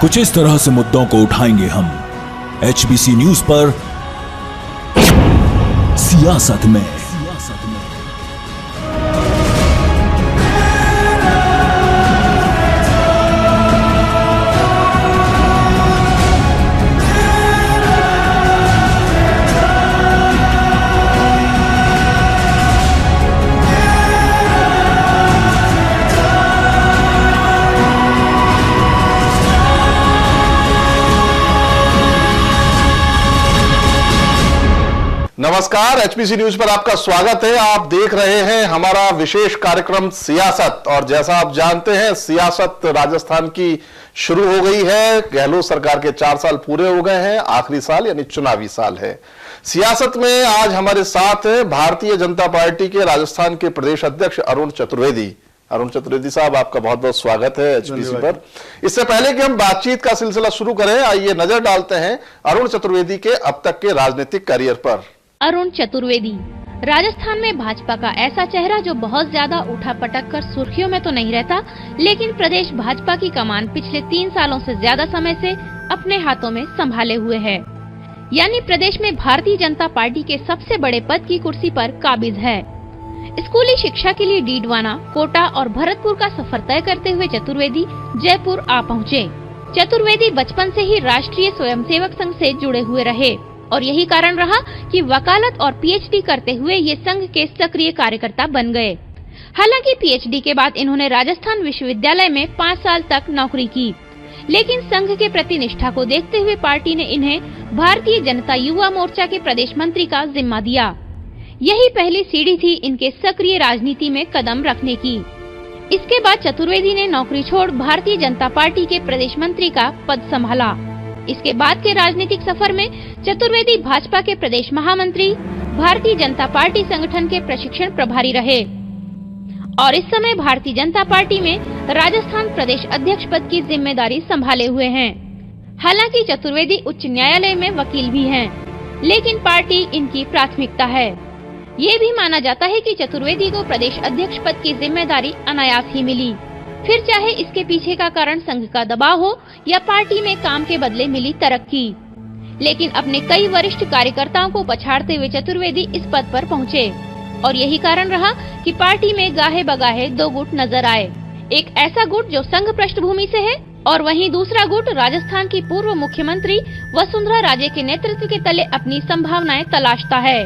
कुछ इस तरह से मुद्दों को उठाएंगे हम एचबीसी न्यूज पर सियासत में। नमस्कार, एचबीसी न्यूज पर आपका स्वागत है। आप देख रहे हैं हमारा विशेष कार्यक्रम सियासत। और जैसा आप जानते हैं, सियासत राजस्थान की शुरू हो गई है। गहलोत सरकार के 4 साल पूरे हो गए हैं, आखिरी साल यानी चुनावी साल है। सियासत में आज हमारे साथ है भारतीय जनता पार्टी के राजस्थान के प्रदेश अध्यक्ष अरुण चतुर्वेदी। अरुण चतुर्वेदी साहब, आपका बहुत बहुत स्वागत है एचबीसी पर। इससे पहले कि हम बातचीत का सिलसिला शुरू करें, आइए नजर डालते हैं अरुण चतुर्वेदी के अब तक के राजनीतिक करियर पर। अरुण चतुर्वेदी राजस्थान में भाजपा का ऐसा चेहरा जो बहुत ज्यादा उठा पटक कर सुर्खियों में तो नहीं रहता, लेकिन प्रदेश भाजपा की कमान पिछले 3 सालों से ज्यादा समय से अपने हाथों में संभाले हुए है। यानी प्रदेश में भारतीय जनता पार्टी के सबसे बड़े पद की कुर्सी पर काबिज है। स्कूली शिक्षा के लिए डीडवाना, कोटा और भरतपुर का सफर तय करते हुए चतुर्वेदी जयपुर आ पहुँचे। चतुर्वेदी बचपन से ही राष्ट्रीय स्वयंसेवक संघ से जुड़े हुए रहे और यही कारण रहा कि वकालत और पीएचडी करते हुए ये संघ के सक्रिय कार्यकर्ता बन गए। हालांकि पीएचडी के बाद इन्होंने राजस्थान विश्वविद्यालय में 5 साल तक नौकरी की, लेकिन संघ के प्रति निष्ठा को देखते हुए पार्टी ने इन्हें भारतीय जनता युवा मोर्चा के प्रदेश मंत्री का जिम्मा दिया। यही पहली सीढ़ी थी इनके सक्रिय राजनीति में कदम रखने की। इसके बाद चतुर्वेदी ने नौकरी छोड़ भारतीय जनता पार्टी के प्रदेश मंत्री का पद संभाला। इसके बाद के राजनीतिक सफर में चतुर्वेदी भाजपा के प्रदेश महामंत्री, भारतीय जनता पार्टी संगठन के प्रशिक्षण प्रभारी रहे और इस समय भारतीय जनता पार्टी में राजस्थान प्रदेश अध्यक्ष पद की जिम्मेदारी संभाले हुए हैं। हालांकि चतुर्वेदी उच्च न्यायालय में वकील भी हैं, लेकिन पार्टी इनकी प्राथमिकता है। ये भी माना जाता है कि चतुर्वेदी को प्रदेश अध्यक्ष पद की जिम्मेदारी अनायास ही मिली, फिर चाहे इसके पीछे का कारण संघ का दबाव हो या पार्टी में काम के बदले मिली तरक्की। लेकिन अपने कई वरिष्ठ कार्यकर्ताओं को पछाड़ते हुए चतुर्वेदी इस पद पर पहुंचे और यही कारण रहा कि पार्टी में गाहे बगाहे 2 गुट नजर आए। एक ऐसा गुट जो संघ पृष्ठभूमि से है और वहीं दूसरा गुट राजस्थान की पूर्व मुख्यमंत्री वसुंधरा राजे के नेतृत्व के तले अपनी संभावनाएं तलाशता है।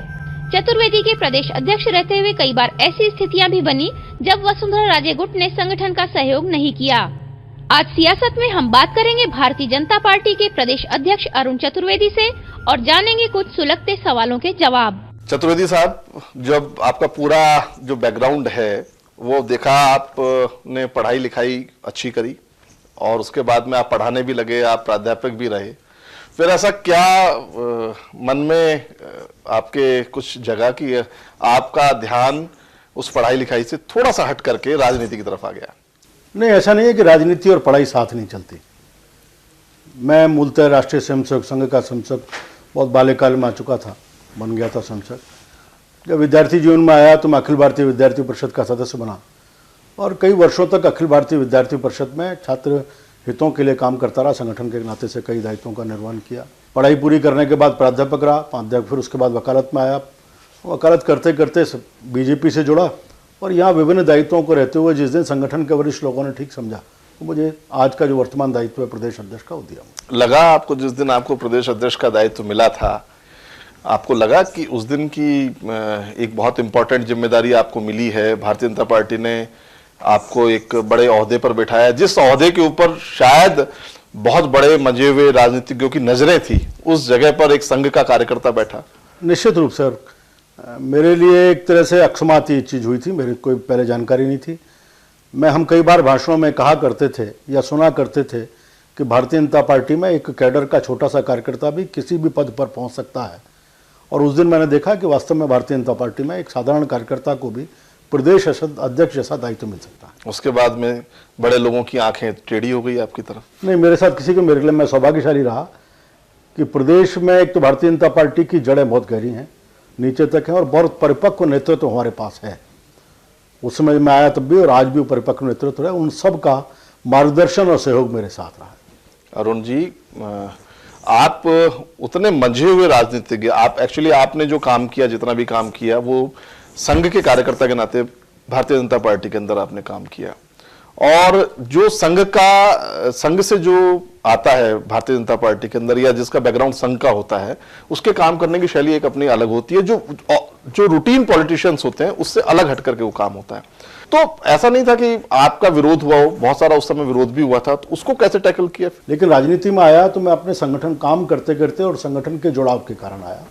चतुर्वेदी के प्रदेश अध्यक्ष रहते हुए कई बार ऐसी स्थितियां भी बनी जब वसुंधरा राजे गुट ने संगठन का सहयोग नहीं किया। आज सियासत में हम बात करेंगे भारतीय जनता पार्टी के प्रदेश अध्यक्ष अरुण चतुर्वेदी से और जानेंगे कुछ सुलगते सवालों के जवाब। चतुर्वेदी साहब, जब आपका पूरा जो बैकग्राउंड है वो देखा, आपने पढ़ाई लिखाई अच्छी करी और उसके बाद में आप पढ़ाने भी लगे, आप प्राध्यापक भी रहे। फिर ऐसा क्या मन में आपके कुछ जगह कि आपका ध्यान उस पढ़ाई लिखाई से थोड़ा सा हट करके राजनीति की तरफ आ गया? नहीं, ऐसा नहीं है कि राजनीति और पढ़ाई साथ नहीं चलती। मैं मूलतः राष्ट्रीय स्वयंसेवक संघ का संसद बहुत बाल्यकाल में आ चुका था, बन गया था संसद। जब विद्यार्थी जीवन में आया तो मैं अखिल भारतीय विद्यार्थी परिषद का सदस्य बना और कई वर्षों तक अखिल भारतीय विद्यार्थी परिषद में छात्र हितों के लिए काम करता रहा। संगठन के नाते से कई दायित्वों का निर्वहन किया। पढ़ाई पूरी करने के बाद प्राध्यापक रहा, फिर उसके बाद वकालत में आया। वकालत करते करते बीजेपी से जुड़ा और यहाँ विभिन्न दायित्वों को रहते हुए जिस दिन संगठन के वरिष्ठ लोगों ने ठीक समझा तो मुझे आज का जो वर्तमान दायित्व है प्रदेश अध्यक्ष का वो दिया। लगा आपको जिस दिन आपको प्रदेश अध्यक्ष का दायित्व मिला था, आपको लगा कि उस दिन की एक बहुत इंपॉर्टेंट जिम्मेदारी आपको मिली है, भारतीय जनता पार्टी ने आपको एक बड़े ओहदे पर बैठाया, जिस ओहदे के ऊपर शायद बहुत बड़े मजे हुए राजनीतिज्ञों की नजरें थी, उस जगह पर एक संघ का कार्यकर्ता बैठा? निश्चित रूप से मेरे लिए एक तरह से अकस्मात ये चीज़ हुई थी, मेरी कोई पहले जानकारी नहीं थी। हम कई बार भाषणों में कहा करते थे या सुना करते थे कि भारतीय जनता पार्टी में एक कैडर का छोटा सा कार्यकर्ता भी किसी भी पद पर पहुंच सकता है और उस दिन मैंने देखा कि वास्तव में भारतीय जनता पार्टी में एक साधारण कार्यकर्ता को भी प्रदेश अध्यक्ष जैसा दायित्व मिल सकता है। उसके बाद में बड़े लोगों की आंखें टेढ़ी हो गई आपकी तरफ? नहीं, मेरे साथ किसी को, मेरे लिए मैं सौभाग्यशाली रहा कि प्रदेश में एक तो भारतीय जनता पार्टी की जड़ें बहुत गहरी हैं, नीचे तक हैं और बहुत परिपक्व नेतृत्व हमारे पास है। उस समय मैं आया तब भी और आज भी परिपक्व नेतृत्व है, उन सब का मार्गदर्शन और सहयोग मेरे साथ रहा है। अरुण जी, आप उतने मंझे हुए राजनीतिज्ञ, आप एक्चुअली आपने जो काम किया, जितना भी काम किया, वो संघ के कार्यकर्ता के नाते भारतीय जनता पार्टी के अंदर आपने काम किया, और जो संघ से जो आता है भारतीय जनता पार्टी के अंदर, या जिसका बैकग्राउंड संघ का होता है, उसके काम करने की शैली एक अपनी अलग होती है। जो रूटीन पॉलिटिशियंस होते हैं उससे अलग हट करके वो काम होता है। तो ऐसा नहीं था कि आपका विरोध हुआ हो, बहुत सारा उस समय विरोध भी हुआ था, तो उसको कैसे टैकल किया? लेकिन राजनीति में आया तो मैं अपने संगठन काम करते करते और संगठन के जुड़ाव के कारण आया।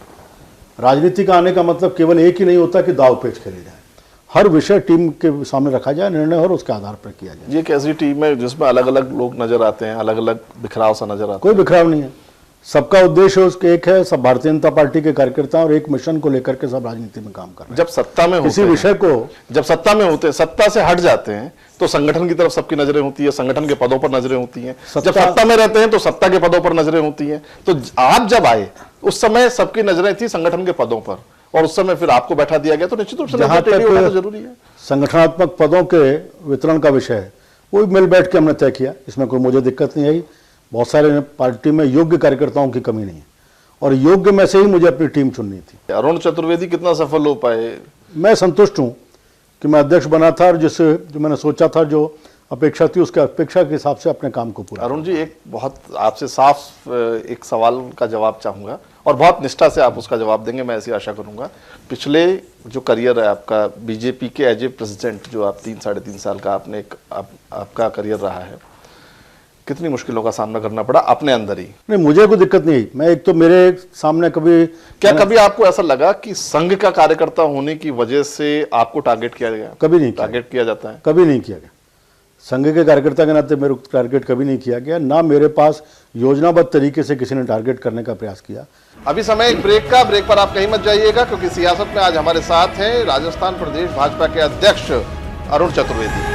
राजनीति का आने का मतलब केवल एक ही नहीं होता कि दाव पेच खेले जाए, हर विषय टीम के सामने रखा जाए, निर्णय और उसके आधार पर किया जाए। ये एक ऐसी टीम है जिसमें अलग अलग लोग नजर आते हैं, अलग अलग बिखराव सा नजर आता है? कोई बिखराव नहीं है, सबका उद्देश्य उसके एक है, सब भारतीय जनता पार्टी के कार्यकर्ता और एक मिशन को लेकर के सब राजनीति में काम कर रहे हैं। जब सत्ता में किसी विषय को, जब सत्ता में होते हैं, सत्ता से हट जाते हैं तो संगठन की तरफ सबकी नजरें होती है, संगठन के पदों पर नजरें होती हैं। जब सत्ता में रहते हैं तो सत्ता के पदों पर नजरें होती हैं। तो आप जब आए उस समय सबकी नजरें थी संगठन के पदों पर, और उस समय फिर आपको बैठा दिया गया, तो निश्चित रूप से जरूरी है। संगठनात्मक पदों के वितरण का विषय है, वो मिल बैठ के हमने तय किया, इसमें कोई मुझे दिक्कत नहीं आई। बहुत सारे पार्टी में योग्य कार्यकर्ताओं की कमी नहीं है, और योग्य में से ही मुझे अपनी टीम चुननी थी। अरुण चतुर्वेदी कितना सफल हो पाए? मैं संतुष्ट हूं कि मैं अध्यक्ष बना था, और जिससे जो मैंने सोचा था, जो अपेक्षा थी, उसके अपेक्षा के हिसाब से अपने काम को पूरा। अरुण जी, एक बहुत आपसे साफ एक सवाल का जवाब चाहूंगा, और बहुत निष्ठा से आप उसका जवाब देंगे, मैं ऐसी आशा करूंगा। पिछले जो करियर है आपका बीजेपी के एज ए प्रेसिडेंट, जो आप 3-3.5 साल का आपने आपका करियर रहा है, कितनी मुश्किलों का सामना करना पड़ा अपने अंदर ही? नहीं, मुझे कोई दिक्कत नहीं। मैं एक तो मेरे सामने कभी आपको ऐसा लगा कि संघ का कार्यकर्ता होने की वजह से आपको टारगेट किया गया? कभी नहीं टारगेट किया जाता है? कभी नहीं किया गया। संघ के कार्यकर्ता के नाते मेरे टारगेट कभी नहीं किया गया, ना मेरे पास योजनाबद्ध तरीके से किसी ने टारगेट करने का प्रयास किया। अभी समय एक ब्रेक का, ब्रेक पर आप कहीं मत जाइएगा, क्योंकि सियासत में आज हमारे साथ हैं राजस्थान प्रदेश भाजपा के अध्यक्ष अरुण चतुर्वेदी।